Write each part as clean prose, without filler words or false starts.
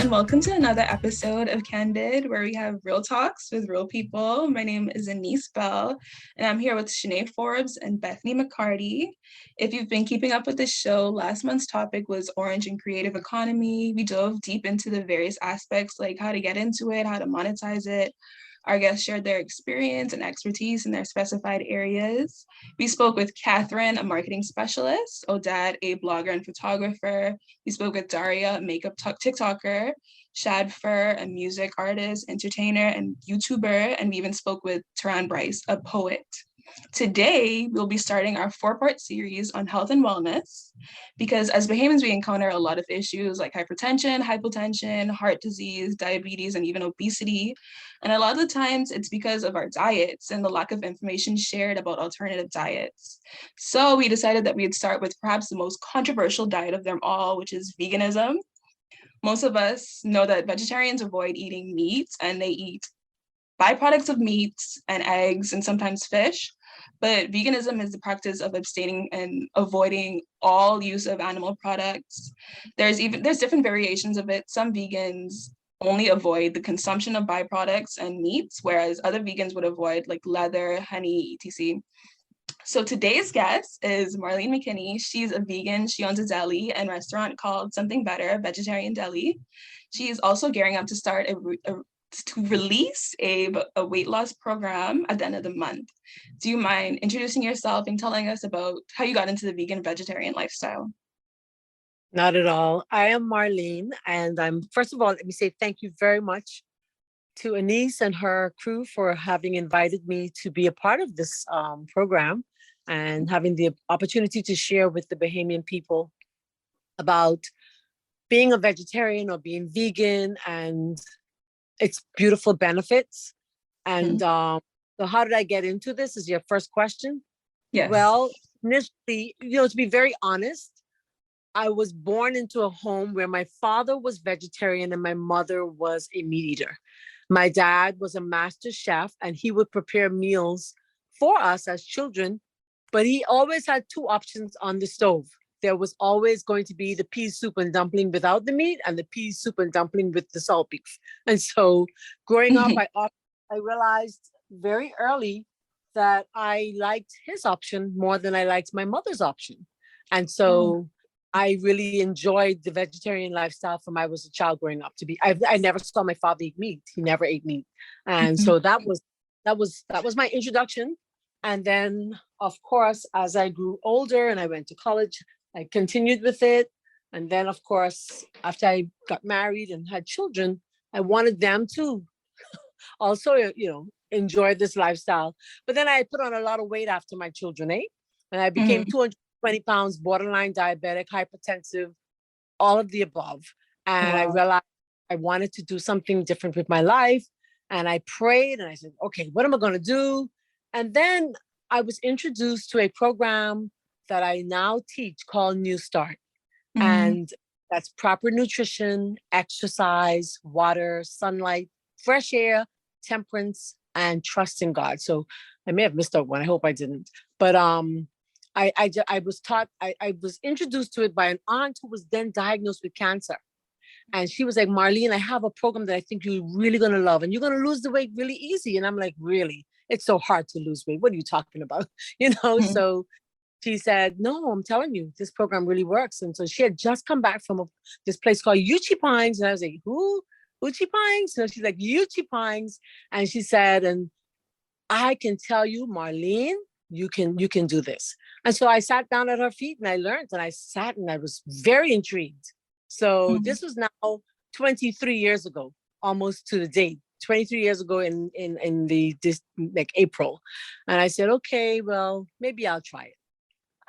and welcome to another episode of Candid, where we have real talks with real people. My name is Anise Bell, and I'm here with Shanae Forbes and Bethany McCarty. If you've been keeping up with the show, last month's topic was orange and creative economy. We dove deep into the various aspects, like how to get into it, how to monetize it. Our guests shared their experience and expertise in their specified areas. We spoke with Catherine, a marketing specialist, Odad, a blogger and photographer. We spoke with Daria, a makeup TikToker, Shad Fur, a music artist, entertainer, and YouTuber, and we even spoke with Taran Bryce, a poet. Today, we'll be starting our 4-part series on health and wellness, because as Bahamians, we encounter a lot of issues like hypertension, hypotension, heart disease, diabetes, and even obesity. And a lot of the times it's because of our diets and the lack of information shared about alternative diets. So we decided that we'd start with perhaps the most controversial diet of them all, which is veganism. Most of us know that vegetarians avoid eating meat and they eat byproducts of meats and eggs and sometimes fish. But veganism is the practice of abstaining and avoiding all use of animal products. There's different variations of it. Some vegans only avoid the consumption of byproducts and meats, whereas other vegans would avoid like leather, honey, etc. So today's guest is Marlene McKinney. She's a vegan. She owns a deli and restaurant called Something Better, Vegetarian Deli. She's also gearing up to start to release a weight loss program at the end of the month. Do you mind introducing yourself and telling us about how you got into the vegan vegetarian lifestyle? Not at all. I am Marlene, and first of all, let me say thank you very much to Anise and her crew for having invited me to be a part of this program and having the opportunity to share with the Bahamian people about being a vegetarian or being vegan and its beautiful benefits. And so how did I get into this is your first question? Yes. Well, initially, to be very honest, I was born into a home where my father was vegetarian and my mother was a meat eater. My dad was a master chef and he would prepare meals for us as children, but he always had two options on the stove. There was always going to be the pea soup and dumpling without the meat and the pea soup and dumpling with the salt beef. And so growing up, I realized very early that I liked his option more than I liked my mother's option. And so I really enjoyed the vegetarian lifestyle from I was a child growing up. I never saw my father eat meat. He never ate meat. And so that was my introduction. And then, of course, as I grew older and I went to college, I continued with it. And then, of course, after I got married and had children, I wanted them to also, enjoy this lifestyle. But then I put on a lot of weight after my children, and I became 220 pounds, borderline diabetic, hypertensive, all of the above. And I realized I wanted to do something different with my life. And I prayed and I said, okay, what am I going to do? And then I was introduced to a program that I now teach called New Start. And that's proper nutrition, exercise, water, sunlight, fresh air, temperance, and trust in God. So I may have missed out one. I hope I didn't. But I was introduced to it by an aunt who was then diagnosed with cancer. And she was like, Marlene, I have a program that I think you're really going to love. And you're going to lose the weight really easy. And I'm like, really? It's so hard to lose weight. What are you talking about? So she said, no, I'm telling you, this program really works. And so she had just come back from this place called Uchi Pines. And I was like, who? Uchi Pines? So she's like, Uchi Pines. And she said, and I can tell you, Marlene, you can do this. And so I sat down at her feet and I learned and I sat and I was very intrigued. So this was now 23 years ago, almost to the date. 23 years ago in April. And I said, okay, well, maybe I'll try it.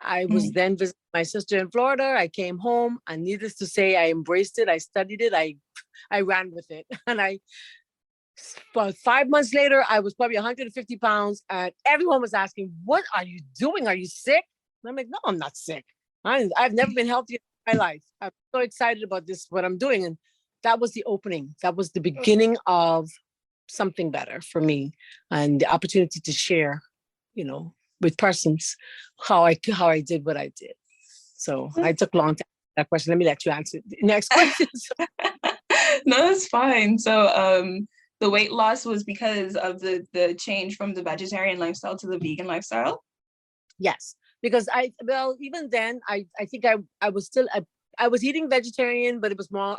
I was then visiting my sister in Florida. I came home and needless to say, I embraced it. I studied it. I ran with it. And but 5 months later, I was probably 150 pounds and everyone was asking, what are you doing? Are you sick? And I'm like, no, I'm not sick. I've never been healthy in my life. I'm so excited about this, what I'm doing. And that was the opening. That was the beginning of something better for me and the opportunity to share, with persons how I did what I did. So I took long time that question. Let me let you answer the next question. No, it's fine. So the weight loss was because of the change from the vegetarian lifestyle to the vegan lifestyle? Yes, because even then I think I was still I was eating vegetarian, but it was more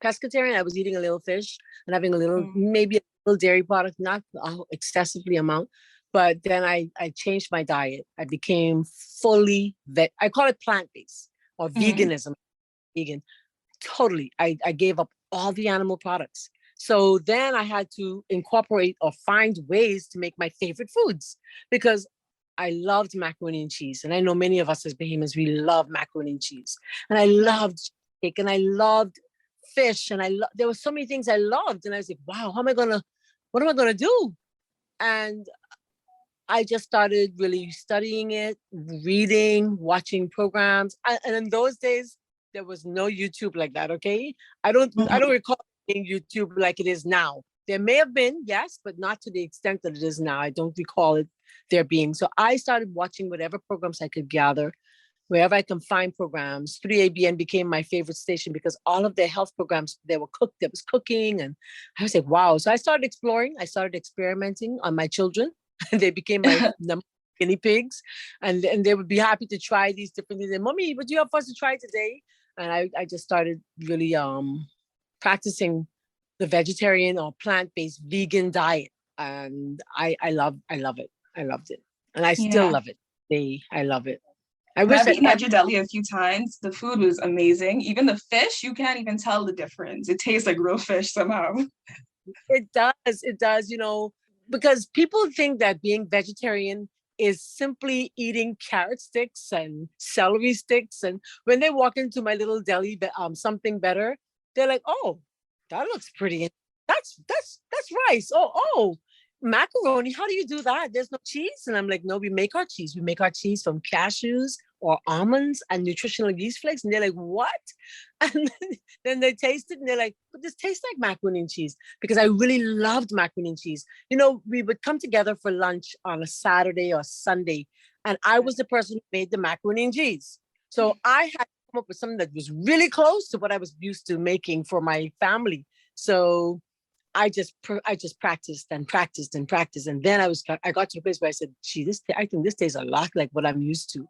pescatarian. I was eating a little fish and having a little, Mm. maybe a little dairy product, not excessively amount. But then I changed my diet. I became fully I call it plant-based or Mm. veganism. Vegan. Totally. I gave up all the animal products. So then I had to incorporate or find ways to make my favorite foods because I loved macaroni and cheese. And I know many of us as Bahamians, we love macaroni and cheese. And I loved steak and I loved fish. And there were so many things I loved. And I was like, wow, what am I going to do? And I just started really studying it, reading, watching programs. And in those days, there was no YouTube like that. Okay, I don't Mhm. recall seeing YouTube like it is now. There may have been, yes, but not to the extent that it is now. I don't recall it there being. So I started watching whatever programs I could gather, wherever I can find programs. 3ABN became my favorite station because all of their health programs, there was cooking. And I was like, wow. So I started exploring, I started experimenting on my children. They became my guinea pigs. And they would be happy to try these different things. And mommy, what do you have for us to try today? And I just started really practicing the vegetarian or plant-based vegan diet. And I love it. I loved it. And I still Yeah. love it. I love it. I And wish I've that eaten at your deli a few times. The food was amazing. Even the fish, you can't even tell the difference. It tastes like real fish somehow. it does. It does, because people think that being vegetarian is simply eating carrot sticks and celery sticks. And when they walk into my little deli, something better, they're like, oh, that looks pretty. That's rice. Oh, macaroni. How do you do that? There's no cheese. And I'm like, no, we make our cheese. We make our cheese from cashews or almonds and nutritional yeast flakes. And they're like, what? And then they taste it and they're like, but this tastes like macaroni and cheese because I really loved macaroni and cheese. We would come together for lunch on a Saturday or Sunday, and I was the person who made the macaroni and cheese. So I had to come up with something that was really close to what I was used to making for my family. So I just practiced and practiced and practiced, and then I got to the place where I said, "Gee, I think this tastes a lot like what I'm used to."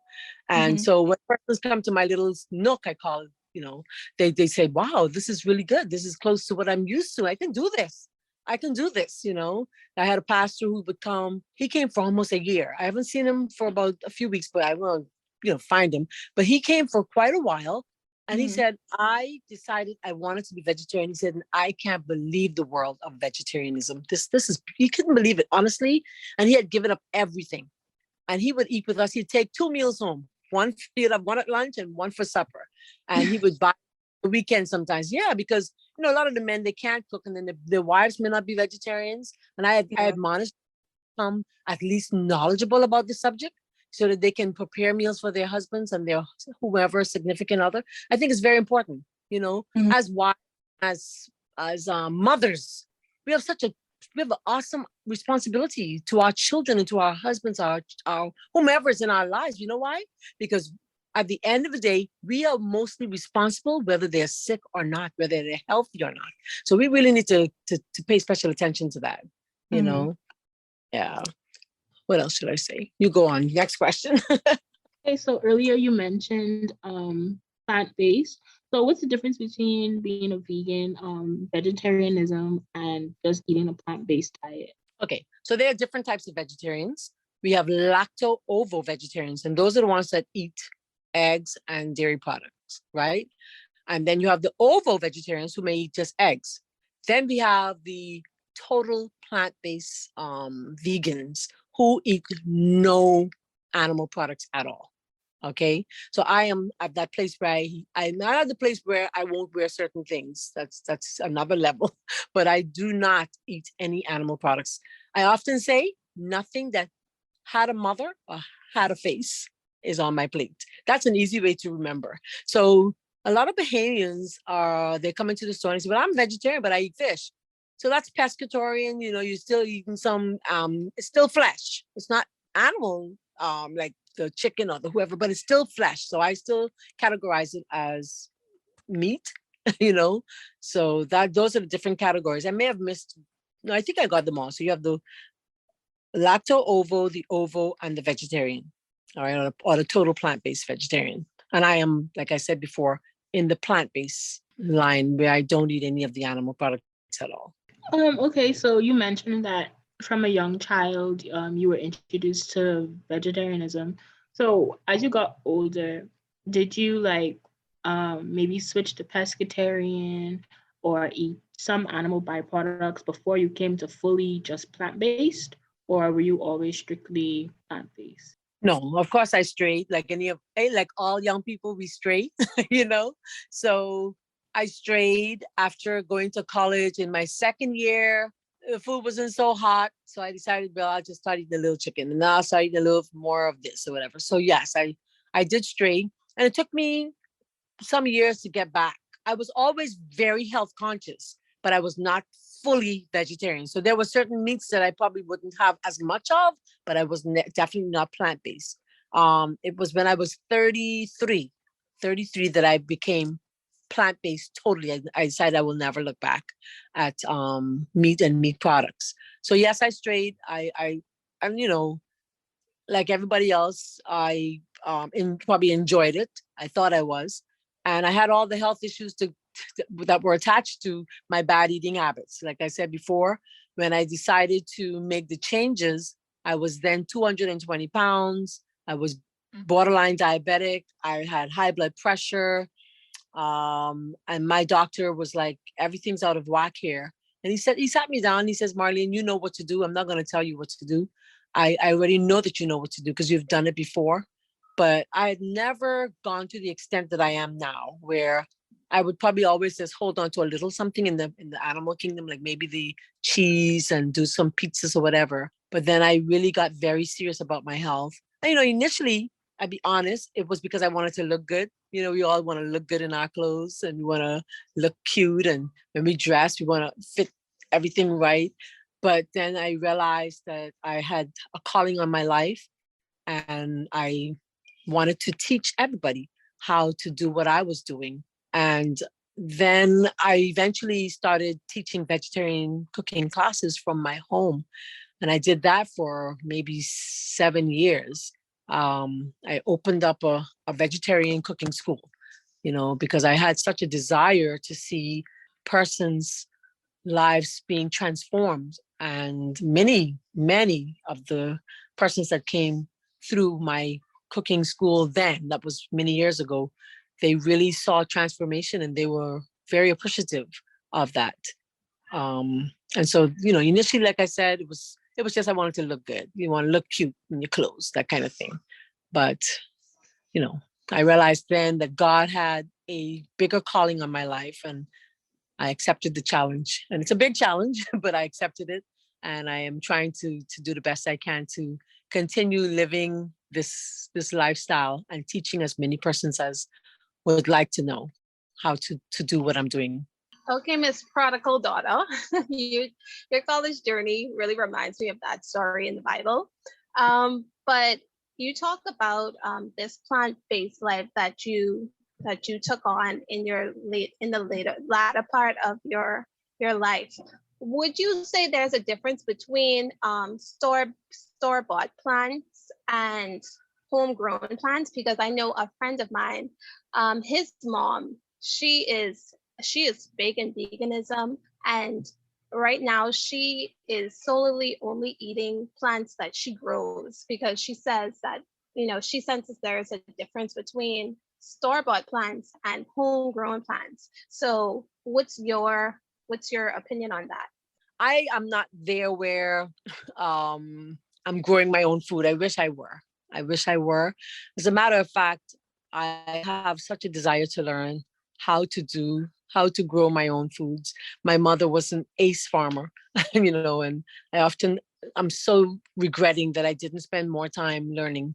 And Mhm. so when persons come to my little nook, I call it, they say, "Wow, this is really good. This is close to what I'm used to. I can do this. I can do this." I had a pastor who would come. He came for almost a year. I haven't seen him for about a few weeks, but I will, find him. But he came for quite a while. And he Mhm. said, I decided I wanted to be vegetarian. He said, and I can't believe the world of vegetarianism. This is, he couldn't believe it, honestly. And he had given up everything. And he would eat with us. He'd take 2 meals home. He'd have one at lunch and one for supper. And he would buy the weekend sometimes. Yeah, because a lot of the men, they can't cook, and then their wives may not be vegetarians. And I Yeah. admonished them at least knowledgeable about the subject so that they can prepare meals for their husbands and their whoever significant other. I think it's very important, Mhm. as wives, as mothers, we have an awesome responsibility to our children and to our husbands, our whomever's in our lives. You know why? Because at the end of the day, we are mostly responsible whether they're sick or not, whether they're healthy or not. So we really need to pay special attention to that. You Mhm. know, yeah. What else should I say? You go on. Next question. Okay, so earlier you mentioned plant-based. So what's the difference between being a vegan, vegetarianism, and just eating a plant-based diet? Okay, so there are different types of vegetarians. We have lacto-ovo vegetarians, and those are the ones that eat eggs and dairy products, right? And then you have the ovo vegetarians who may eat just eggs. Then we have the total plant-based vegans who eat no animal products at all. Okay, so I am at that place where I'm not at the place where I won't wear certain things. That's another level, but I do not eat any animal products. I often say nothing that had a mother or had a face is on my plate. That's an easy way to remember. So a lot of Bahamians they come into the store and say, "Well, I'm vegetarian, but I eat fish." So that's pescatarian. You're still eating some. It's still flesh. It's not animal, like the chicken or the whoever, but it's still flesh. So I still categorize it as meat. you know? So those are the different categories. I may have missed, no, I think I got them all. So you have the lacto ovo, the ovo, and the vegetarian, all right, or the total plant-based vegetarian. And I am, like I said before, in the plant-based line where I don't eat any of the animal products at all. Okay, so you mentioned that from a young child, you were introduced to vegetarianism. So as you got older, did you like maybe switch to pescatarian or eat some animal byproducts before you came to fully just plant-based, or were you always strictly plant-based? No, of course I strayed like like all young people, we stray, you know? So I strayed after going to college in my second year. The food wasn't so hot. So I decided, well, I'll just start eating a little chicken and now I'll start eating a little more of this or whatever. So yes, I did stray, and it took me some years to get back. I was always very health conscious, but I was not fully vegetarian. So there were certain meats that I probably wouldn't have as much of, but I was definitely not plant-based. It was when I was 33 that I became plant-based totally. I decided I will never look back at meat and meat products. So yes, I strayed. And you know, like everybody else, I probably enjoyed it. I thought I was, and I had all the health issues that were attached to my bad eating habits. Like I said before, when I decided to make the changes, I was then 220 pounds. I was borderline diabetic. I had high blood pressure. And my doctor was like, everything's out of whack here. And he sat me down. He says, Marlene, you know what to do. I'm not going to tell you what to do. I already know that you know what to do because you've done it before. But I had never gone to the extent that I am now, where I would probably always just hold on to a little something in the animal kingdom, like maybe the cheese and do some pizzas or whatever. But then I really got very serious about my health. And, you know, initially, I'd be honest, it was because I wanted to look good. You know, we all want to look good in our clothes and we want to look cute. And when we dress, we want to fit everything right. But then I realized that I had a calling on my life and I wanted to teach everybody how to do what I was doing. And then I eventually started teaching vegetarian cooking classes from my home. And I did that for maybe 7 years. I opened up a vegetarian cooking school, you know, because I had such a desire to see persons' lives being transformed. And many of the persons that came through my cooking school then, that was many years ago, they really saw transformation and they were very appreciative of that. And so, you know, initially, like I said, it was just I wanted to look good. You want to look cute in your clothes, that kind of thing. But, you know, I realized then that God had a bigger calling on my life and I accepted the challenge. And it's a big challenge, but I accepted it. And I am trying to do the best I can to continue living this lifestyle and teaching as many persons as would like to know how to do what I'm doing. Okay, Miss Prodigal Daughter, your college journey really reminds me of that story in the Bible. But you talk about this plant-based life that you took on in the latter part of your life. Would you say there's a difference between store-bought plants and homegrown plants? Because I know a friend of mine, his mom, she is big in veganism, and right now she is solely only eating plants that she grows because she says that, you know, she senses there is a difference between store-bought plants and homegrown plants. So what's your opinion on that? I am not there where I'm growing my own food. I wish I were. As a matter of fact, I have such a desire to learn how to grow my own foods. My mother was an ace farmer, you know, and I'm so regretting that I didn't spend more time learning.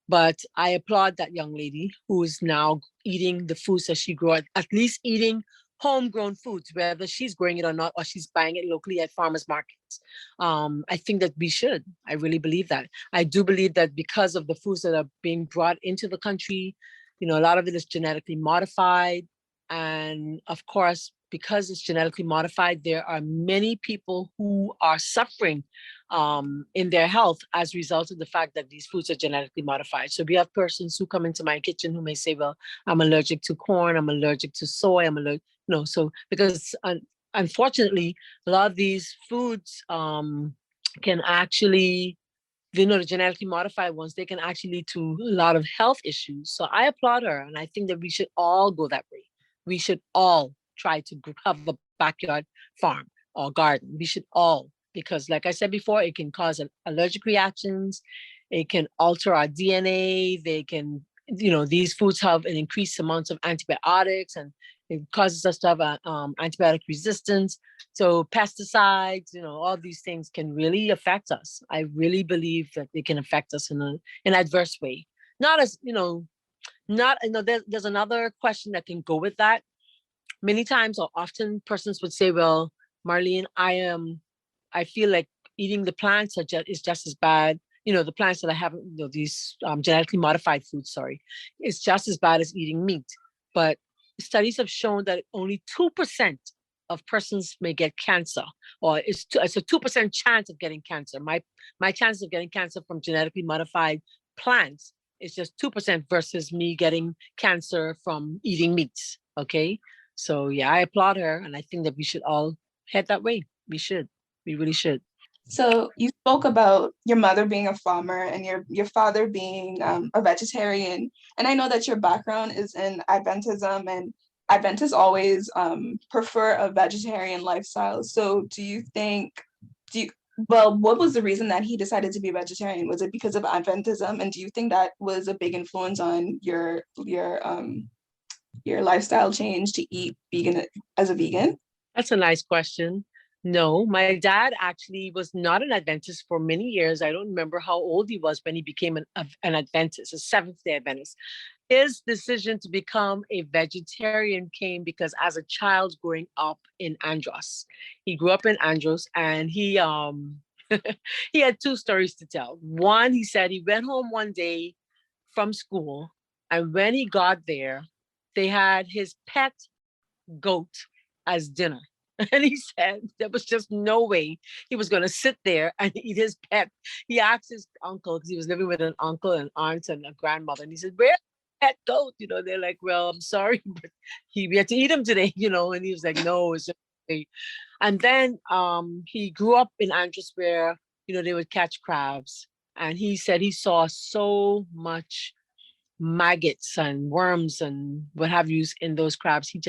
But I applaud that young lady who is now eating the foods that she grew, at least eating homegrown foods, whether she's growing it or not, or she's buying it locally at farmers markets. I think that we should. I really believe that. I do believe that because of the foods that are being brought into the country, you know, a lot of it is genetically modified. And of course, because it's genetically modified, there are many people who are suffering in their health as a result of the fact that these foods are genetically modified. So we have persons who come into my kitchen who may say, well, I'm allergic to corn, I'm allergic to soy, I'm allergic, so because unfortunately, a lot of these foods can actually, the genetically modified ones, they can actually lead to a lot of health issues. So I applaud her. And I think that we should all go that way. We should all try to have a backyard farm or garden. We should all, because like I said before, it can cause allergic reactions. It can alter our DNA. They can, these foods have an increased amounts of antibiotics, and it causes us to have antibiotic resistance. So pesticides, all these things can really affect us. I really believe that they can affect us in an adverse way. Not as, there's another question that can go with that. Many times or often persons would say, well, Marlene, I feel like eating the plants is just as bad. The plants that I have, these genetically modified foods, it's just as bad as eating meat. But studies have shown that only 2% of persons may get cancer, or it's a 2% chance of getting cancer. My chance of getting cancer from genetically modified plants is just 2% versus me getting cancer from eating meats. Okay. So yeah, I applaud her, and I think that we should all head that way. We really should. So you spoke about your mother being a farmer and your father being a vegetarian. And I know that your background is in Adventism, and Adventists always prefer a vegetarian lifestyle. So what was the reason that he decided to be a vegetarian? Was it because of Adventism? And do you think that was a big influence on your lifestyle change to eat vegan as a vegan? That's a nice question. No, my dad actually was not an Adventist for many years. I don't remember how old he was when he became an Adventist, a Seventh-day Adventist. His decision to become a vegetarian came because as a child growing up in Andros, he grew up in Andros, and he he had two stories to tell. One, he said he went home one day from school, and when he got there, they had his pet goat as dinner. And he said there was just no way he was going to sit there and eat his pet. He asked his uncle, because he was living with an uncle and aunt and a grandmother, and he said, "Where's the pet goat?" They're like, "Well, I'm sorry, but we had to eat him today," and he was like, "No, it's just okay." And then he grew up in Andros where, they would catch crabs. And he said he saw so much maggots and worms and what have you in those crabs. He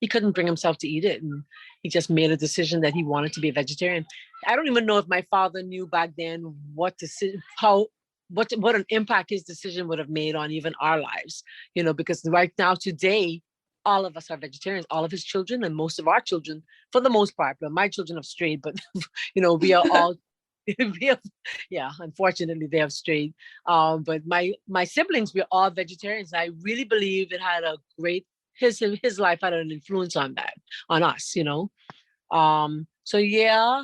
couldn't bring himself to eat it, and he just made a decision that he wanted to be a vegetarian. I don't even know if my father knew back then what an impact his decision would have made on even our lives, because right now today all of us are vegetarians, all of his children and most of our children, for the most part. But my children have strayed, but we are all yeah, unfortunately they have strayed. But my siblings, we're all vegetarians. I really believe it had a great, his life had an influence on us. So yeah.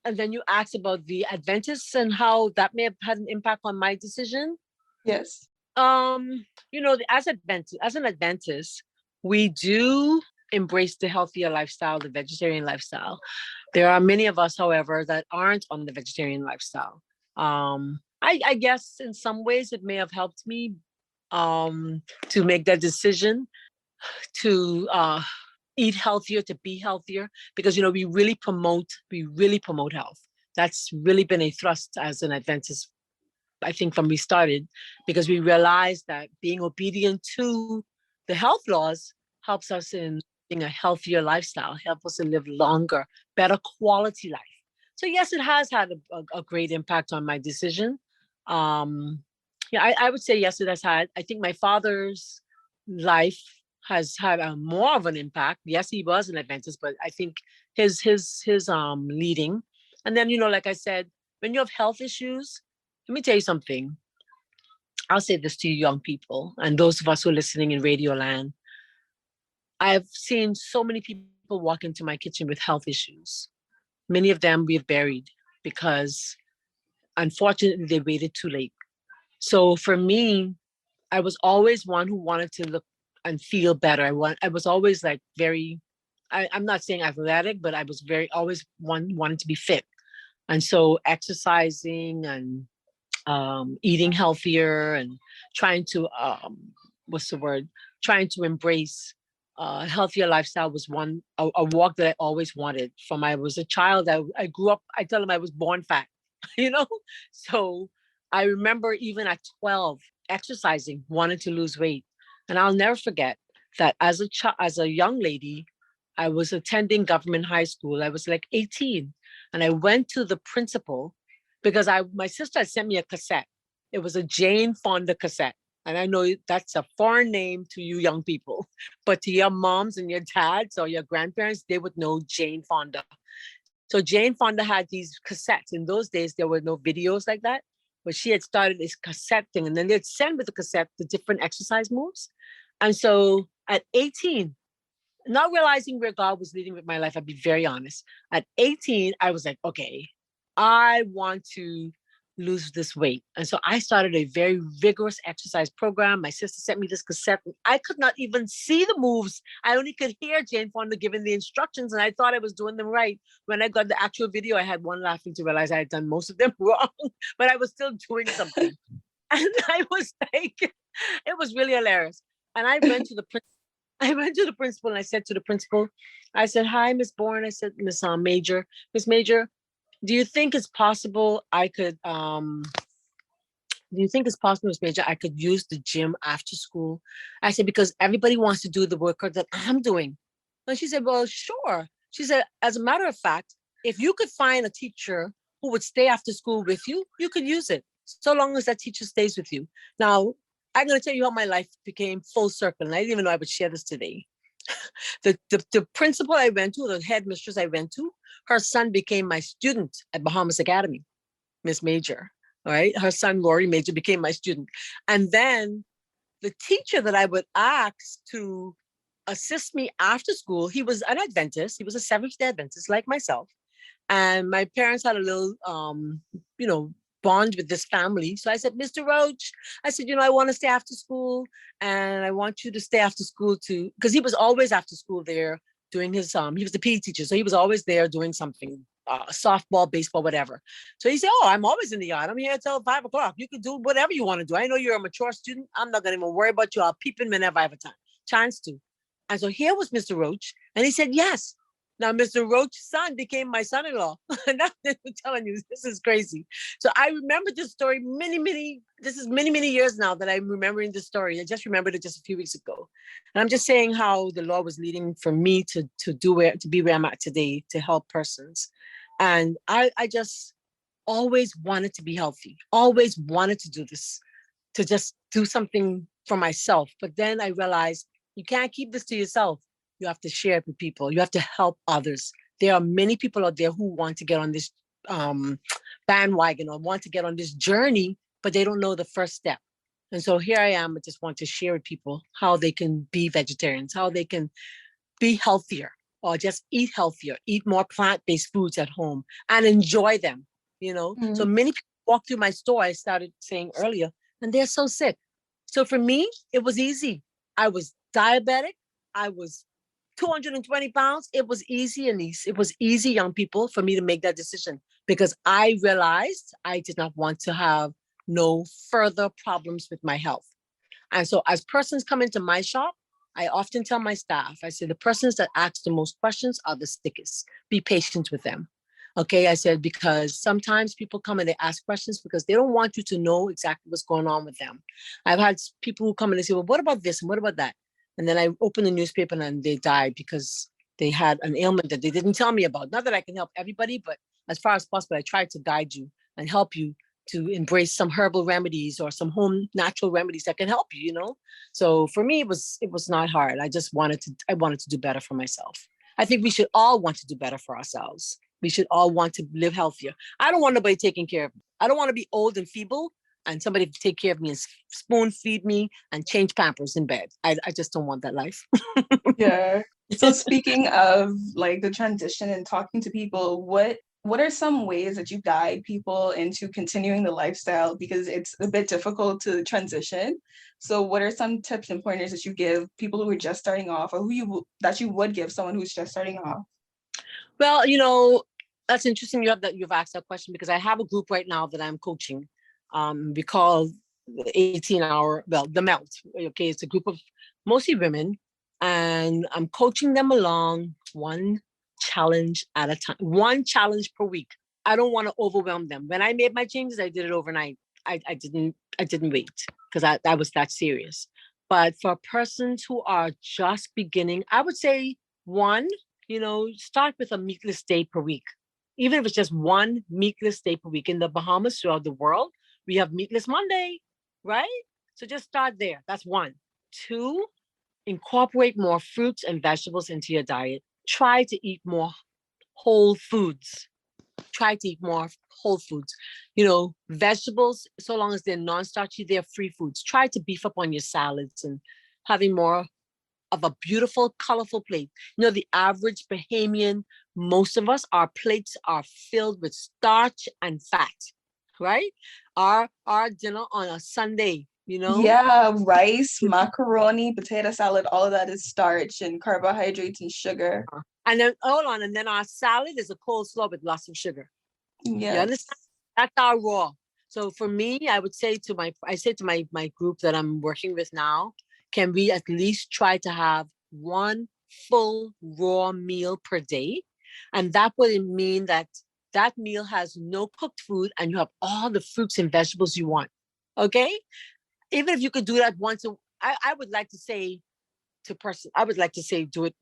And then you asked about the Adventists and how that may have had an impact on my decision. Yes. As an Adventist, we do embrace the healthier lifestyle, the vegetarian lifestyle. There are many of us, however, that aren't on the vegetarian lifestyle. I guess in some ways it may have helped me to make that decision to eat healthier, to be healthier, because we really promote health. That's really been a thrust as an Adventist, I think, from we started, because we realized that being obedient to the health laws helps us in a healthier lifestyle, help us to live longer, better quality life. So yes, it has had a great impact on my decision. I would say yes, it has had. I think my father's life has had more of an impact. Yes, he was an Adventist, but I think his leading. And then, like I said, when you have health issues, let me tell you something. I'll say this to you young people and those of us who are listening in Radio Land. I've seen so many people walk into my kitchen with health issues. Many of them we've buried because unfortunately they waited too late. So for me, I was always one who wanted to look and feel better. I was always like I'm not saying athletic, but I was always wanting to be fit. And so exercising and eating healthier and trying to what's the word? Trying to embrace healthier lifestyle was a walk that I always wanted. From I was a child, I grew up. I tell them I was born fat, you know. So I remember even at 12, exercising, wanting to lose weight, and I'll never forget that as a young lady, I was attending government high school. I was like 18, and I went to the principal because my sister had sent me a cassette. It was a Jane Fonda cassette. And I know that's a foreign name to you young people, but to your moms and your dads or your grandparents, they would know Jane Fonda. So Jane Fonda had these cassettes. In those days, there were no videos like that, but she had started this cassette thing. And then they'd send with the cassette the different exercise moves. And so at 18, not realizing where God was leading with my life, I'll be very honest. At 18, I was like, okay, I want to lose this weight. And so I started a very vigorous exercise program. My sister sent me this cassette. I could not even see the moves. I only could hear Jane Fonda giving the instructions, and I thought I was doing them right. When I got the actual video, I had one laughing to realize I had done most of them wrong, but I was still doing something. And I was like, it was really hilarious. And I went to the principal and I said to the principal, I said, hi, Miss Bourne. I said, Miss Major, do you think it's possible Miss Major, I could use the gym after school? I said, because everybody wants to do the workout that I'm doing. And she said, well, sure. She said, as a matter of fact, if you could find a teacher who would stay after school with you, you could use it, so long as that teacher stays with you. Now, I'm going to tell you how my life became full circle. And I didn't even know I would share this today. The principal I went to, the headmistress I went to, her son became my student at Bahamas Academy, Miss Major. All right. Her son, Lori Major, became my student. And then the teacher that I would ask to assist me after school, he was an Adventist. He was a Seventh-day Adventist like myself. And my parents had a little, bond with this family. So I said, Mr. Roach, I said, I want to stay after school, and I want you to stay after school too, because he was always after school there doing his, he was the PE teacher. So he was always there doing something, softball, baseball, whatever. So he said, oh, I'm always in the yard. I'm here until 5 o'clock. You can do whatever you want to do. I know you're a mature student. I'm not going to even worry about you. I'll peep in whenever I have a chance to. And so here was Mr. Roach. And he said, yes. Now, Mr. Roach's son became my son-in-law. And I'm telling you, this is crazy. So I remember this story many years now that I'm remembering this story. I just remembered it just a few weeks ago. And I'm just saying how the Lord was leading for me to be where I'm at today, to help persons. And I just always wanted to be healthy, always wanted to do this, to just do something for myself. But then I realized you can't keep this to yourself. You have to share it with people. You have to help others. There are many people out there who want to get on this bandwagon or want to get on this journey, but they don't know the first step. And so here I am. I just want to share with people how they can be vegetarians, how they can be healthier, or just eat healthier, eat more plant-based foods at home and enjoy them. Mm-hmm. So many people walk through my store, I started saying earlier, and they're so sick. So for me, it was easy. I was diabetic. I was 220 pounds. It was easy, Anise. It was easy, young people, for me to make that decision because I realized I did not want to have no further problems with my health. And so as persons come into my shop, I often tell my staff, I say, the persons that ask the most questions are the sickest. Be patient with them. Okay, I said, because sometimes people come and they ask questions because they don't want you to know exactly what's going on with them. I've had people who come and they say, well, what about this and what about that? And then I opened the newspaper and they died because they had an ailment that they didn't tell me about. Not that I can help everybody, but as far as possible, I try to guide you and help you to embrace some herbal remedies or some home natural remedies that can help you, So for me, it was not hard. I wanted to do better for myself. I think we should all want to do better for ourselves. We should all want to live healthier. I don't want nobody taking care of me. I don't want to be old and feeble and somebody to take care of me and spoon feed me and change Pampers in bed. I just don't want that life. Yeah. So speaking of like the transition and talking to people, what what are some ways that you guide people into continuing the lifestyle? Because it's a bit difficult to transition. So what are some tips and pointers that you give people who are just starting off, or that you would give someone who's just starting off? Well, that's interesting you've asked that question, because I have a group right now that I'm coaching. We call the 18-hour, the melt. Okay, it's a group of mostly women, and I'm coaching them along one challenge at a time, one challenge per week. I don't want to overwhelm them. When I made my changes, I did it overnight. I didn't wait, because I was that serious. But for persons who are just beginning, I would say one, start with a meatless day per week. Even if it's just one meatless day per week. In the Bahamas, throughout the world, we have meatless Monday, right? So just start there. That's one. Two, incorporate more fruits and vegetables into your diet. Try to eat more whole foods. Try to eat more whole foods. Vegetables, so long as they're non-starchy, they're free foods. Try to beef up on your salads and having more of a beautiful, colorful plate. The average Bahamian, most of us, our plates are filled with starch and fat, right? Our dinner on a Sunday, Yeah, rice, macaroni, potato salad, all of that is starch and carbohydrates and sugar. And then hold on, and then our salad is a coleslaw with lots of sugar. Yeah. You understand? That's our raw. So for me, I would say to my group that I'm working with now, can we at least try to have one full raw meal per day? And that would mean that meal has no cooked food and you have all the fruits and vegetables you want. Okay? Even if you could do that once I would like to say do it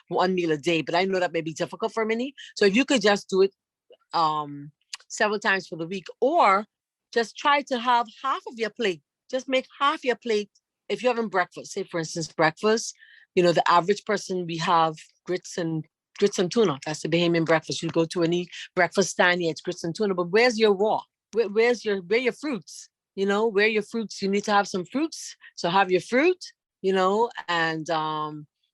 one meal a day, but I know that may be difficult for many. So if you could just do it several times for the week, or just try to have half of your plate. Just make half your plate. If you're having breakfast, say for instance, breakfast, the average person, we have grits and tuna. That's the Bahamian breakfast. You go to any breakfast stand, it's grits and tuna, but where's your raw? Where are your fruits? Where are your fruits? You need to have some fruits. So have your fruit, and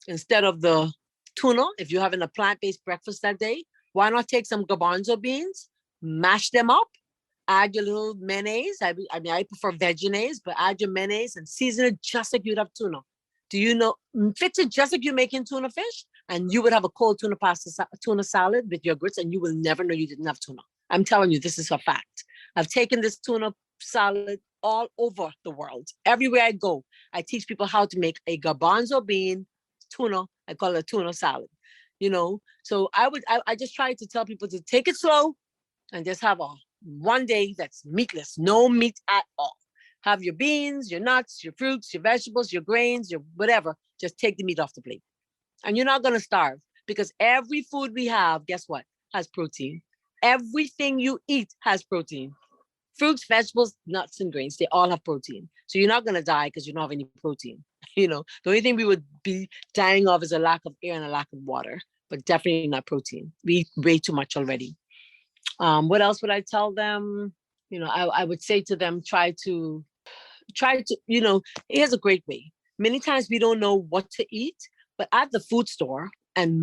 instead of the tuna, if you're having a plant-based breakfast that day, why not take some garbanzo beans, mash them up, add your little mayonnaise. I prefer veggies, but add your mayonnaise and season it just like you'd have tuna. Do you know? Fix it just like you're making tuna fish, and you would have a cold tuna salad with your grits, and you will never know you didn't have tuna. I'm telling you, this is a fact. I've taken this tuna salad all over the world. Everywhere I go, I teach people how to make a garbanzo bean tuna. I call it a tuna salad. So I just try to tell people to take it slow and just have one day that's meatless, no meat at all. Have your beans, your nuts, your fruits, your vegetables, your grains, your whatever. Just take the meat off the plate. And you're not going to starve, because every food we have, guess what, has protein. Everything you eat has protein. Fruits, vegetables, nuts, and grains, they all have protein. So you're not going to die because you don't have any protein. The only thing we would be dying of is a lack of air and a lack of water, but definitely not protein. We eat way too much already. What else would I tell them? I would say to them, try to, here's a great way. Many times we don't know what to eat, but at the food store, and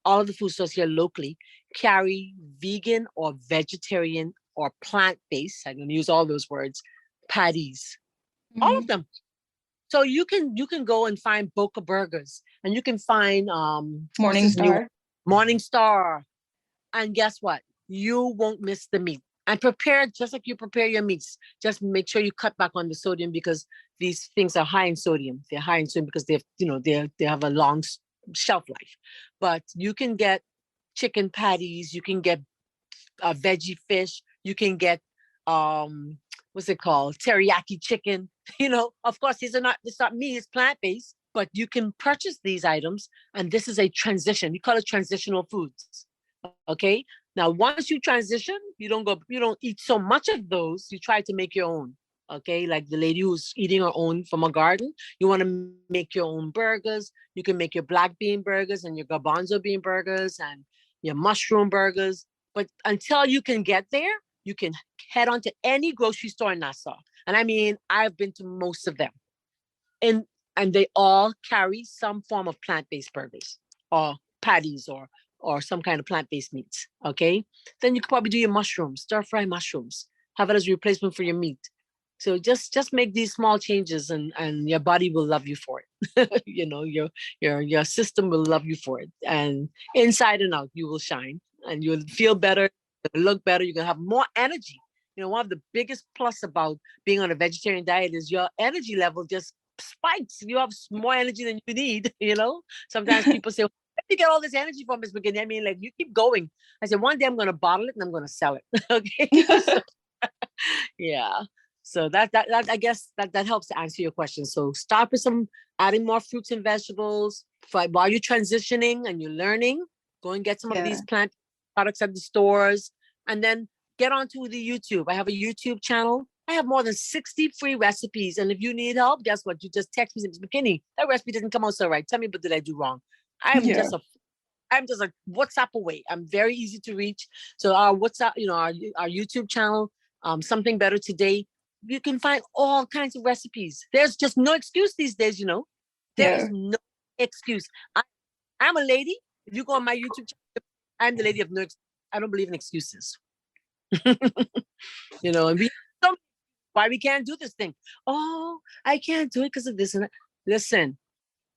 all of the food stores here locally carry vegan or vegetarian or plant-based, I'm going to use all those words, patties, all of them. So you can go and find Boca Burgers, and you can find Morning Star. And guess what? You won't miss the meat. And prepare just like you prepare your meats. Just make sure you cut back on the sodium, because these things are high in sodium. They're high in sodium because they have a long shelf life. But you can get chicken patties. You can get veggie fish. You can get what's it called? Teriyaki chicken. Of course, it's not meat. It's plant-based. But you can purchase these items, and this is a transition. We call it transitional foods. Okay. Now, once you transition, you don't eat so much of those. You try to make your own. Okay. Like the lady who's eating her own from a garden, you want to make your own burgers. You can make your black bean burgers and your garbanzo bean burgers and your mushroom burgers. But until you can get there, you can head on to any grocery store in Nassau. And I've been to most of them. And they all carry some form of plant-based burgers or patties or or some kind of plant-based meats. Okay. Then you could probably do your mushrooms, stir-fry mushrooms, have it as a replacement for your meat. So just make these small changes, and your body will love you for it. Your system will love you for it. And inside and out, you will shine and you'll feel better, you'll look better, you're gonna have more energy. One of the biggest plus about being on a vegetarian diet is your energy level just spikes. You have more energy than you need. Sometimes people say, where do you get all this energy from, Miss McKinney? I mean, like, you keep going. I said, one day I'm gonna bottle it and I'm gonna sell it. Okay. So, yeah. So that I guess that helps to answer your question. So start with adding more fruits and vegetables while you're transitioning and you're learning. Go and get some of these plant products at the stores, and then get onto the YouTube. I have a YouTube channel. I have more than 60 free recipes. And if you need help, guess what? You just text me, Ms. McKinney, that recipe didn't come out so right. Tell me, what did I do wrong? I'm just a WhatsApp away. I'm very easy to reach. So our WhatsApp, our YouTube channel, Something Better Today, you can find all kinds of recipes. There's just no excuse these days, There is no excuse. I'm a lady. If you go on my YouTube channel, I'm the lady of no excuse. I don't believe in excuses. And why we can't do this thing. Oh, I can't do it because of this and that. Listen,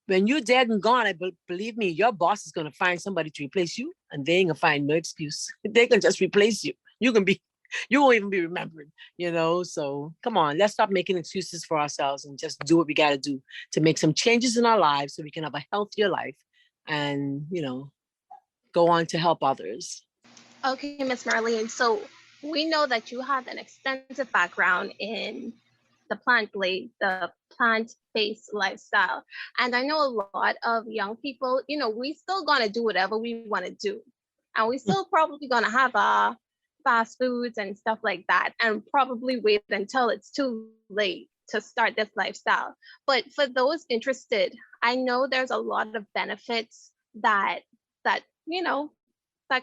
when you're dead and gone, believe me, your boss is going to find somebody to replace you, and they ain't going to find no excuse. They can just replace you. You won't even be remembered, So come on, let's stop making excuses for ourselves and just do what we got to do to make some changes in our lives so we can have a healthier life and, go on to help others. Okay, Miss Marlene. So we know that you have an extensive background in the plant-based lifestyle. And I know a lot of young people, we still gonna do whatever we want to do. And we still probably gonna have fast foods and stuff like that, and probably wait until it's too late to start this lifestyle. But for those interested, I know there's a lot of benefits that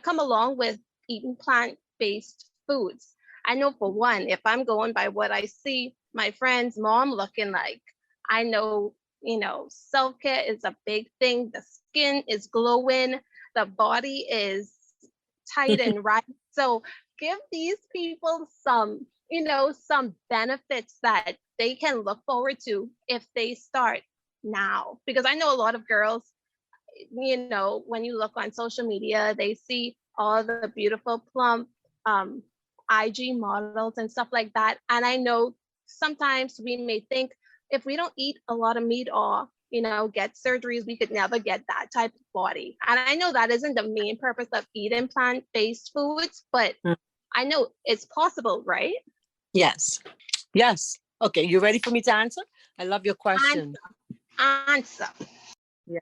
come along with eating plant-based foods. I know, for one, if I'm going by what I see my friend's mom looking like, I know, self-care is a big thing. The skin is glowing, the body is tight and right. So give these people some benefits that they can look forward to if they start now. Because I know a lot of girls, when you look on social media, they see all the beautiful plump IG models and stuff like that. And I know sometimes we may think, if we don't eat a lot of meat or get surgeries, we could never get that type of body. And I know that isn't the main purpose of eating plant-based foods, but I know it's possible, right? Yes. Okay, you ready for me to answer? I love your question. Answer. Yeah.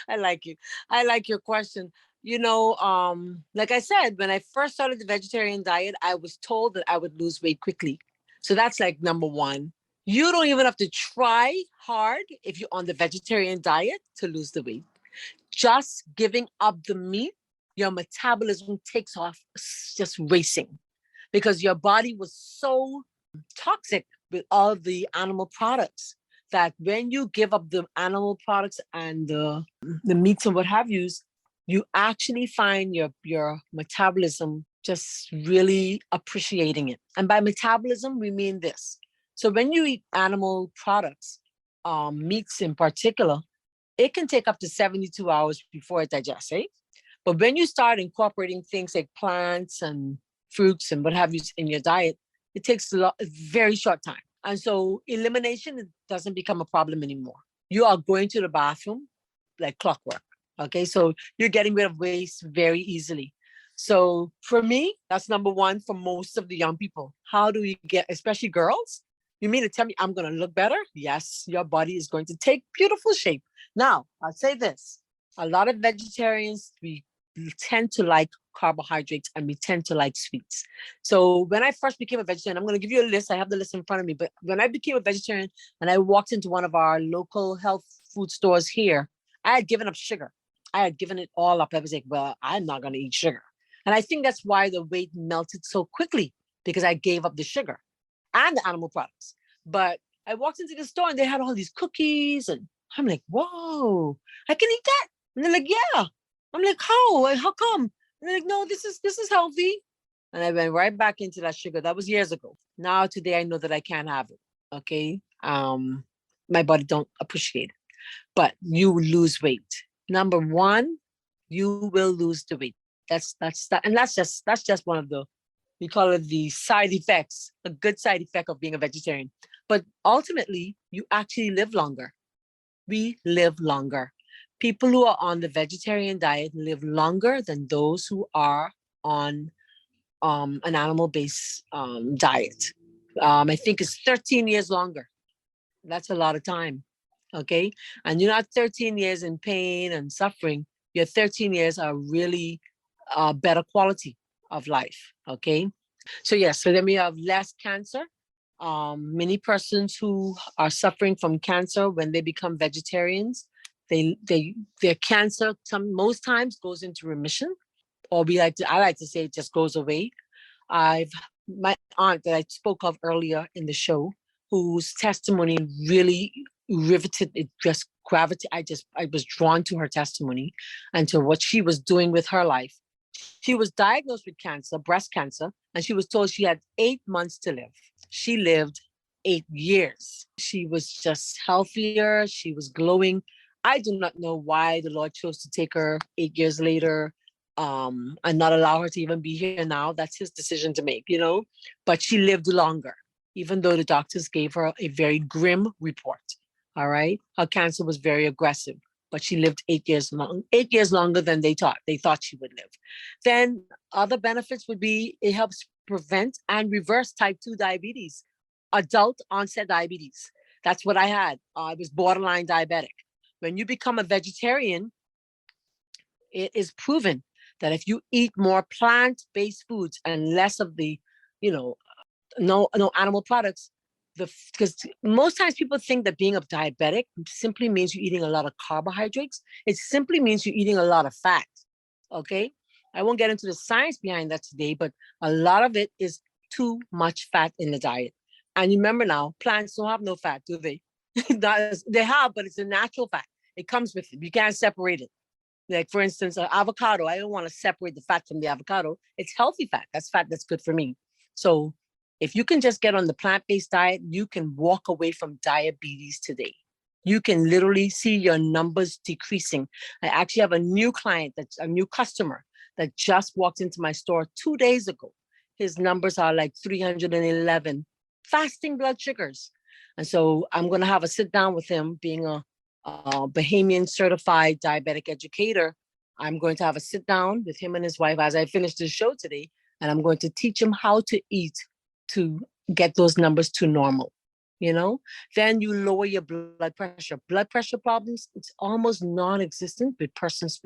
I like you. I like your question. Like I said, when I first started the vegetarian diet, I was told that I would lose weight quickly. So that's like number one. You don't even have to try hard if you're on the vegetarian diet to lose the weight. Just giving up the meat, your metabolism takes off just racing, because your body was so toxic with all the animal products that when you give up the animal products and the meats and what have you actually find your metabolism just really appreciating it. And by metabolism, we mean this. So when you eat animal products, meats in particular, it can take up to 72 hours before it digests, eh? But when you start incorporating things like plants and fruits and what have you in your diet, it takes a very short time. And so elimination doesn't become a problem anymore. You are going to the bathroom like clockwork. Okay, so you're getting rid of waste very easily. So for me, that's number one for most of the young people. How do we get, especially girls? You mean to tell me I'm going to look better? Yes, your body is going to take beautiful shape. Now, I'll say this. A lot of vegetarians, we tend to like carbohydrates and we tend to like sweets. So when I first became a vegetarian, I'm going to give you a list. I have the list in front of me. But when I became a vegetarian and I walked into one of our local health food stores here, I had given up sugar. I had given it all up. I was like, well, I'm not going to eat sugar. And I think that's why the weight melted so quickly, because I gave up the sugar and the animal products. But I walked into the store and they had all these cookies and I'm like, whoa, I can eat that. And they're like, yeah. I'm like, how? Like, how come? And they're like, no, this is healthy. And I went right back into that sugar. That was years ago. Now today I know that I can't have it. Okay. My body don't appreciate it. But you lose weight. Number one, you will lose the weight. That's that, and that's just one of the, we call it the side effects, a good side effect of being a vegetarian. But ultimately, you actually live longer. We live longer. People who are on the vegetarian diet live longer than those who are on an animal-based diet. I think it's 13 years longer. That's a lot of time. Okay. And you're not 13 years in pain and suffering. Your 13 years are really better quality of life. Okay. So yes, so then we have less cancer. Many persons who are suffering from cancer, when they become vegetarians, their cancer most times goes into remission, or I like to say it just goes away. My aunt that I spoke of earlier in the show, whose testimony really riveted, it just gravitated. I was drawn to her testimony and to what she was doing with her life. She was diagnosed with cancer, breast cancer, and she was told she had 8 months to live. She lived 8 years. She was just healthier. She was glowing. I do not know why the Lord chose to take her 8 years later, and not allow her to even be here now. That's his decision to make, but she lived longer, even though the doctors gave her a very grim report. All right. Her cancer was very aggressive, but she lived 8 years longer than they thought she would live. Then other benefits would be it helps prevent and reverse type 2 diabetes, adult onset diabetes. That's what I had. I was borderline diabetic. When you become a vegetarian, it is proven that if you eat more plant-based foods and less of the, no animal products, because most times people think that being a diabetic simply means you're eating a lot of carbohydrates. It simply means you're eating a lot of fat. Okay. I won't get into the science behind that today, but a lot of it is too much fat in the diet. And remember now, plants don't have no fat, do they? They have, but it's a natural fat. It comes with it. You can't separate it. Like, for instance, an avocado, I don't want to separate the fat from the avocado. It's healthy fat. That's fat that's good for me. So if you can just get on the plant-based diet, you can walk away from diabetes today. You can literally see your numbers decreasing. I actually have a new client, that's a new customer that just walked into my store 2 days ago. His numbers are like 311 fasting blood sugars. And so I'm going to have a sit down with him, being a Bahamian certified diabetic educator. I'm going to have a sit down with him and his wife as I finish the show today. And I'm going to teach him how to eat to get those numbers to normal. Then you lower your blood pressure. Blood pressure problems, it's almost non-existent with persons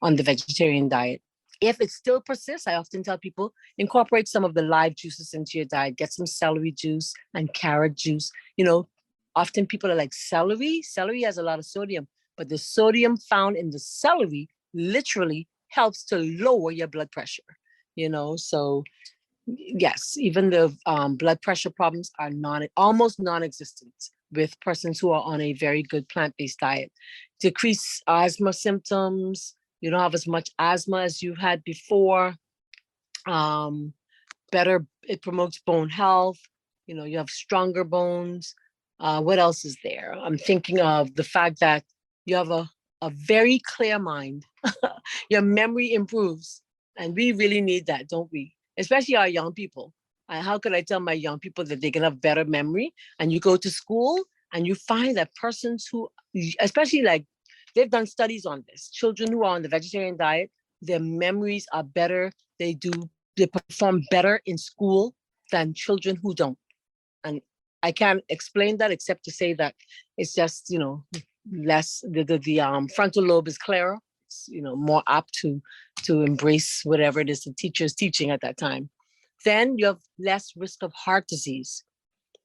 on the vegetarian diet. If it still persists, I often tell people, incorporate some of the live juices into your diet. Get some celery juice and carrot juice. Often people are like, celery has a lot of sodium, but the sodium found in the celery literally helps to lower your blood pressure. So yes, even the blood pressure problems are almost non-existent with persons who are on a very good plant-based diet. Decrease asthma symptoms. You don't have as much asthma as you've had before. It promotes bone health. You have stronger bones. What else is there? I'm thinking of the fact that you have a very clear mind. Your memory improves. And we really need that, don't we? Especially our young people. How could I tell my young people that they can have better memory? And you go to school and you find that persons who, especially like, they've done studies on this. Children who are on the vegetarian diet, their memories are better. They perform better in school than children who don't. And I can't explain that except to say that it's just, less, the frontal lobe is clearer. It's, more apt to embrace whatever it is the teacher is teaching at that time. Then you have less risk of heart disease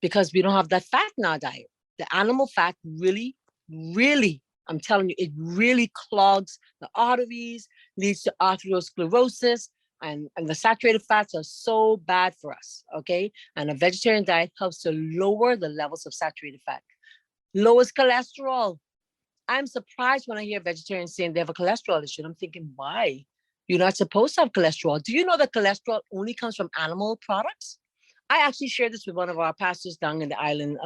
because we don't have that fat in our diet. The animal fat really, really, I'm telling you, it really clogs the arteries, leads to arteriosclerosis, and the saturated fats are so bad for us, okay? And a vegetarian diet helps to lower the levels of saturated fat. Lowers cholesterol. I'm surprised when I hear vegetarians saying they have a cholesterol issue. And I'm thinking, why? You're not supposed to have cholesterol. Do you know that cholesterol only comes from animal products? I actually shared this with one of our pastors down in the island.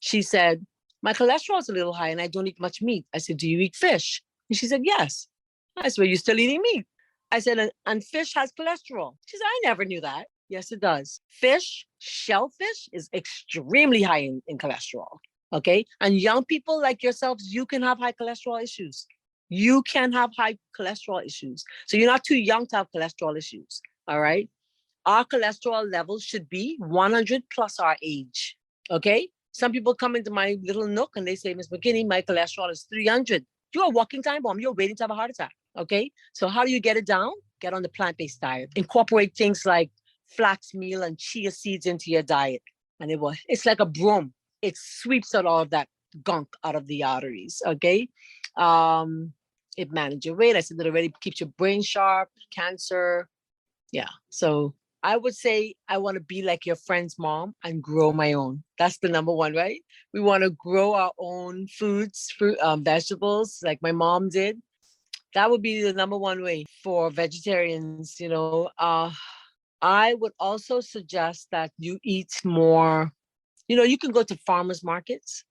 She said, my cholesterol is a little high and I don't eat much meat. I said, do you eat fish? And she said, yes. I said, well, you're still eating meat. I said, and fish has cholesterol. She said, I never knew that. Yes, it does. Fish, shellfish is extremely high in cholesterol. Okay. And young people like yourselves, you can have high cholesterol issues. You can have high cholesterol issues. So you're not too young to have cholesterol issues. All right. Our cholesterol levels should be 100 plus our age. Okay. Some people come into my little nook and they say, Ms. McKinney, my cholesterol is 300. You're a walking time bomb. You're waiting to have a heart attack. Okay. So how do you get it down? Get on the plant-based diet. Incorporate things like flax meal and chia seeds into your diet. And it's like a broom. It sweeps out all of that gunk out of the arteries. Okay. It manages your weight. I said that already, keeps your brain sharp, cancer. Yeah. So I would say I want to be like your friend's mom and grow my own. That's the number one, right? We want to grow our own foods, fruit, vegetables, like my mom did. That would be the number one way for vegetarians. I would also suggest that you eat more. You can go to farmers markets.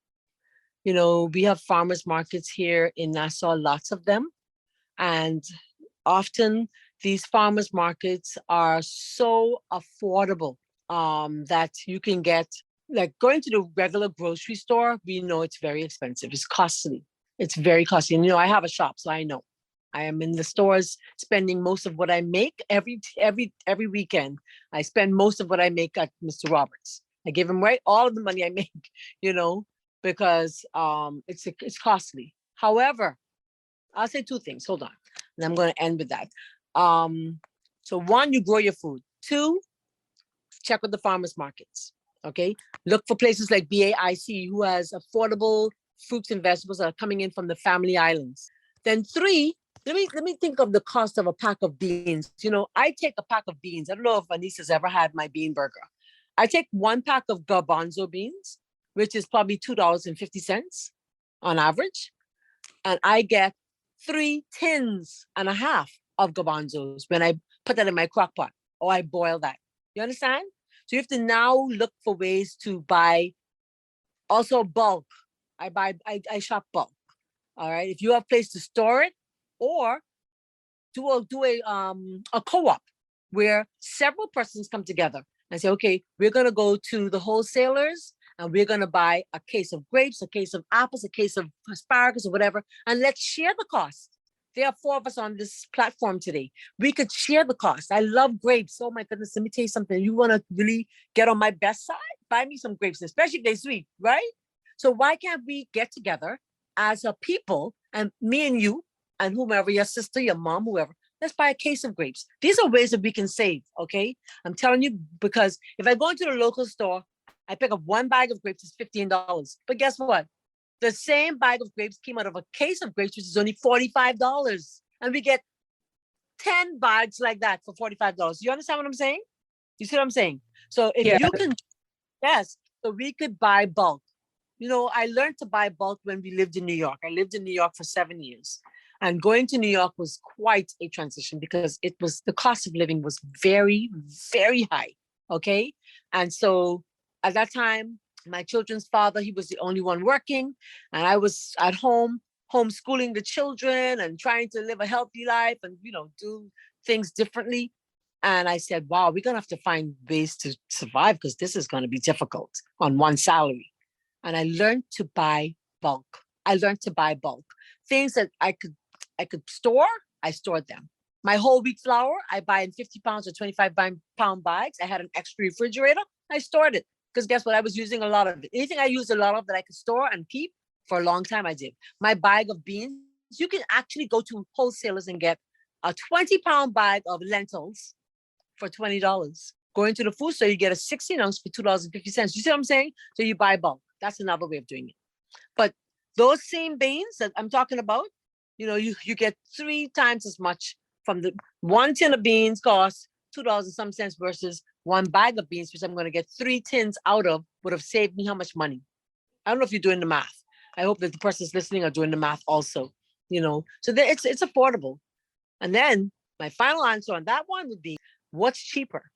We have farmers markets here in Nassau, lots of them. And often these farmers markets are so affordable that you can get, like going to the regular grocery store, we know it's very expensive. It's costly. It's very costly. And, I have a shop, so I know. I am in the stores spending most of what I make every weekend. I spend most of what I make at Mr. Roberts. I give him all of the money I make, because it's costly. However, I'll say two things. Hold on. And I'm going to end with that. So one, you grow your food. Two, check with the farmers markets. Okay. Look for places like BAIC who has affordable fruits and vegetables that are coming in from the family islands. Then three, let me think of the cost of a pack of beans. I take a pack of beans. I don't know if Anissa's ever had my bean burger. I take one pack of garbanzo beans, which is probably $2.50 on average. And I get 3 tins and a half of garbanzos when I put that in my crock pot or I boil that. You understand? So you have to now look for ways to buy also bulk. I shop bulk. All right. If you have a place to store it, or do a co-op where several persons come together and say, okay, we're going to go to the wholesalers and we're going to buy a case of grapes, a case of apples, a case of asparagus or whatever, and let's share the cost. There are 4 of us on this platform today. We could share the cost. I love grapes. Oh my goodness, let me tell you something. You want to really get on my best side? Buy me some grapes, especially if they're sweet, right? So why can't we get together as a people, and me and you and whomever, your sister, your mom, whoever, let's buy a case of grapes. These are ways that we can save, okay? I'm telling you, because if I go into the local store, I pick up one bag of grapes, it's $15. But guess what? The same bag of grapes came out of a case of grapes, which is only $45. And we get 10 bags like that for $45. You understand what I'm saying? You see what I'm saying? So if you can, yes, so we could buy bulk. I learned to buy bulk when we lived in New York. I lived in New York for 7 years. And going to New York was quite a transition because the cost of living was very, very high. Okay. And so at that time, my children's father, he was the only one working. And I was at home, homeschooling the children and trying to live a healthy life and, do things differently. And I said, wow, we're going to have to find ways to survive because this is going to be difficult on one salary. And I learned to buy bulk. Things that I could store, I stored them. My whole wheat flour, I buy in 50 pounds or 25-pound bags. I had an extra refrigerator. I stored it because guess what? I was using a lot of it. Anything I used a lot of that I could store and keep for a long time, I did. My bag of beans, you can actually go to wholesalers and get a 20-pound bag of lentils for $20. Going to the food store, you get a 16-ounce for $2.50. You see what I'm saying? So you buy bulk. That's another way of doing it. But those same beans that I'm talking about, you get 3 times as much from the 1 tin of beans costs $2 and some cents versus 1 bag of beans, which I'm going to get 3 tins out of, would have saved me how much money? I don't know if you're doing the math, I hope that the persons listening are doing the math also, So it's affordable. And then my final answer on that one would be, what's cheaper,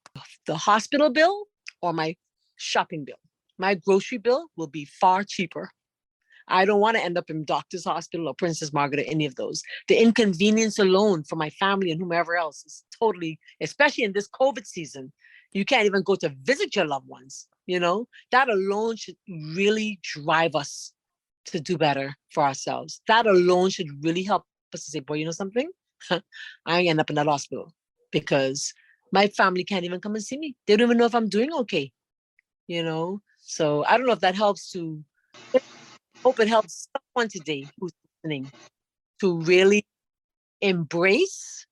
the hospital bill or my shopping bill? My grocery bill will be far cheaper. I don't want to end up in Doctor's Hospital or Princess Margaret or any of those. The inconvenience alone for my family and whomever else is totally, especially in this COVID season, you can't even go to visit your loved ones. That alone should really drive us to do better for ourselves. That alone should really help us to say, boy, you know something? I end up in that hospital because my family can't even come and see me. They don't even know if I'm doing okay. So I don't know if that helps to, hope it helps someone today who's listening to really embrace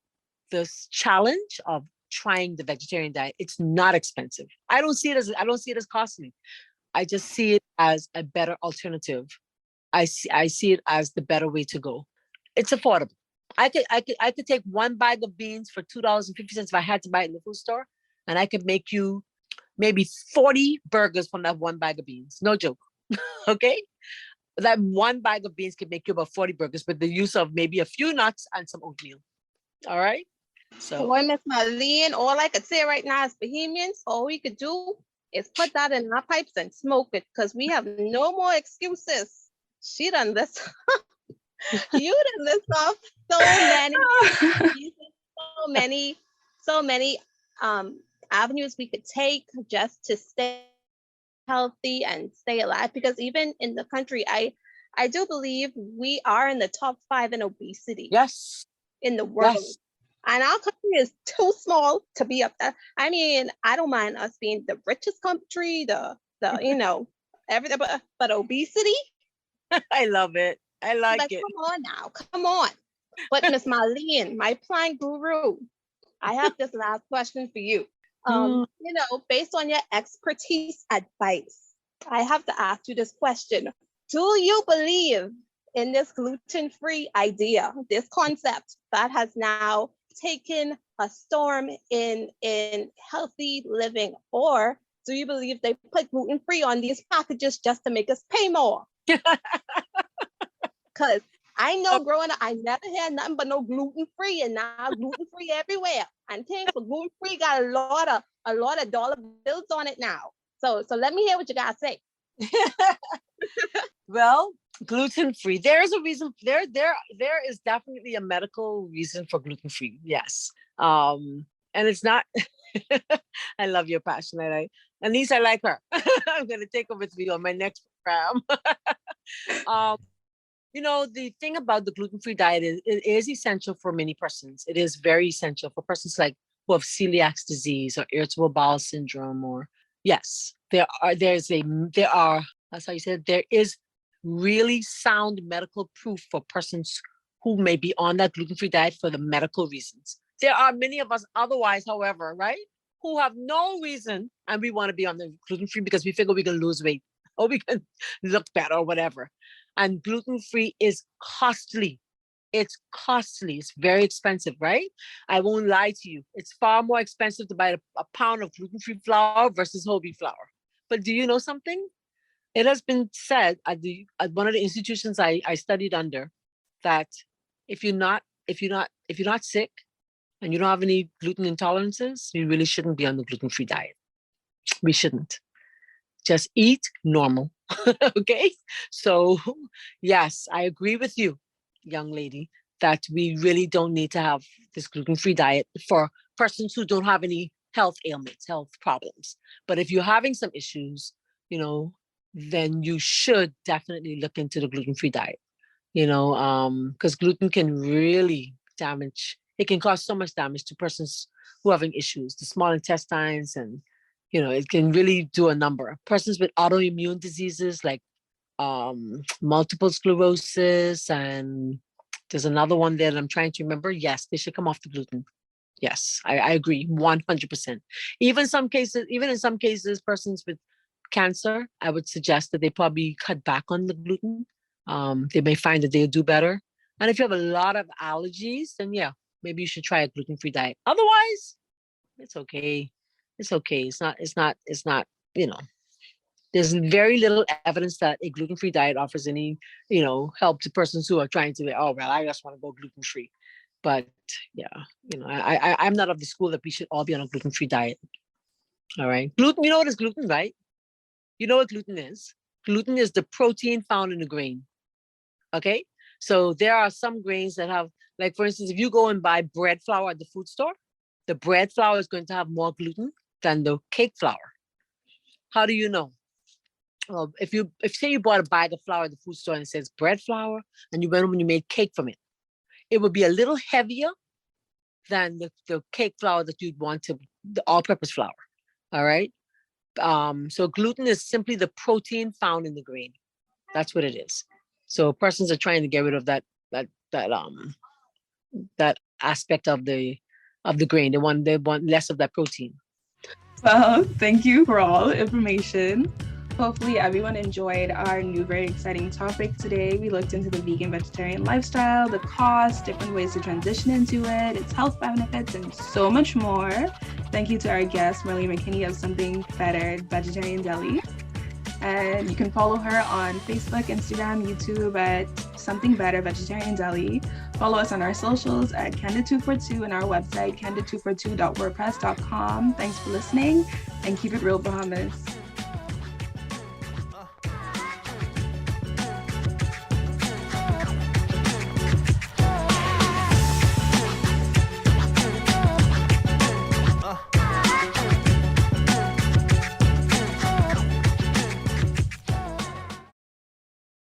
this challenge of trying the vegetarian diet. It's not expensive. I don't see it as costly. I just see it as a better alternative. I see it as the better way to go. It's affordable. I could take one bag of beans for $2.50 if I had to buy it in the food store, and I could make you maybe 40 burgers from that one bag of beans. No joke. Okay? That one bag of beans could make you about 40 burgers with the use of maybe a few nuts and some oatmeal. All right? So, Boy, Miss Marlene, all I could say right now is Bohemians, all we could do is put that in our pipes and smoke it because we have no more excuses. She done this. You done this off so many, so many avenues we could take just to stay healthy and stay alive. Because even in the country, I do believe we are in the top 5 in obesity. yes. In the world. Yes. And our country is too small to be up there. I mean, I don't mind us being the richest country, the everything, but obesity. I love it. I like it. Come on now, come on. But Miss Marlene, my plant guru, I have this last question for you. Based on your expertise advice, I have to ask you this question. Do you believe in this gluten-free idea, this concept that has now taken a storm in healthy living? Or do you believe they put gluten-free on these packages just to make us pay more? Because I know growing up, I never had nothing but no gluten-free, and now gluten-free everywhere. And things for gluten-free got a lot of dollar bills on it now. So let me hear what you guys say. Well, gluten-free. There is a reason. There is definitely a medical reason for gluten-free. Yes. And it's not. I love your passion. Anise, I like her. I'm gonna take her with me on my next program. The thing about the gluten-free diet is it is essential for many persons. It is very essential for persons like who have celiac disease or irritable bowel syndrome, or yes, there are, that's how you said, there is really sound medical proof for persons who may be on that gluten-free diet for the medical reasons. There are many of us otherwise, however, right, who have no reason and we want to be on the gluten-free because we figure we can lose weight or we can look better or whatever. And gluten-free is costly. It's costly. It's very expensive, right? I won't lie to you. It's far more expensive to buy a pound of gluten-free flour versus whole wheat flour. But do you know something? It has been said at one of the institutions I studied under that if you're not sick and you don't have any gluten intolerances, you really shouldn't be on the gluten-free diet. We shouldn't. Just eat normal. Okay? So yes, I agree with you, young lady, that we really don't need to have this gluten-free diet for persons who don't have any health ailments, health problems. But if you're having some issues, then you should definitely look into the gluten-free diet, because gluten can really it can cause so much damage to persons who are having issues, the small intestines, and, it can really do a number. Persons with autoimmune diseases like multiple sclerosis, and there's another one there that I'm trying to remember. Yes, they should come off the gluten. Yes, I agree 100%. Even in some cases, persons with cancer, I would suggest that they probably cut back on the gluten. They may find that they'll do better. And if you have a lot of allergies, then yeah, maybe you should try a gluten-free diet. Otherwise, it's okay. It's okay. It's not, There's very little evidence that a gluten-free diet offers any, help to persons who are trying to, oh, well, I just want to go gluten-free. But yeah, I'm not of the school that we should all be on a gluten-free diet. All right. Gluten, you know what is gluten, right? You know what gluten is? Gluten is the protein found in the grain. Okay. So there are some grains that have, like, for instance, if you go and buy bread flour at the food store, the bread flour is going to have more gluten than the cake flour. How do you know? Well, if say you bought a bag of flour at the food store and it says bread flour, and you went home and you made cake from it, it would be a little heavier than the cake flour that you'd want to, the all-purpose flour. All right. So gluten is simply the protein found in the grain. That's what it is. So persons are trying to get rid of that aspect of the grain. They want less of that protein. Well, thank you for all the information. Hopefully everyone enjoyed our new, very exciting topic today. We looked into the vegan vegetarian lifestyle, the cost, different ways to transition into it, its health benefits, and so much more. Thank you to our guest, Marlene McKinney of Something Better Vegetarian Deli. And you can follow her on Facebook, Instagram, YouTube at Something Better Vegetarian Deli. Follow us on our socials at Candid242 and our website, candid242.wordpress.com. Thanks for listening, and keep it real, Bahamas.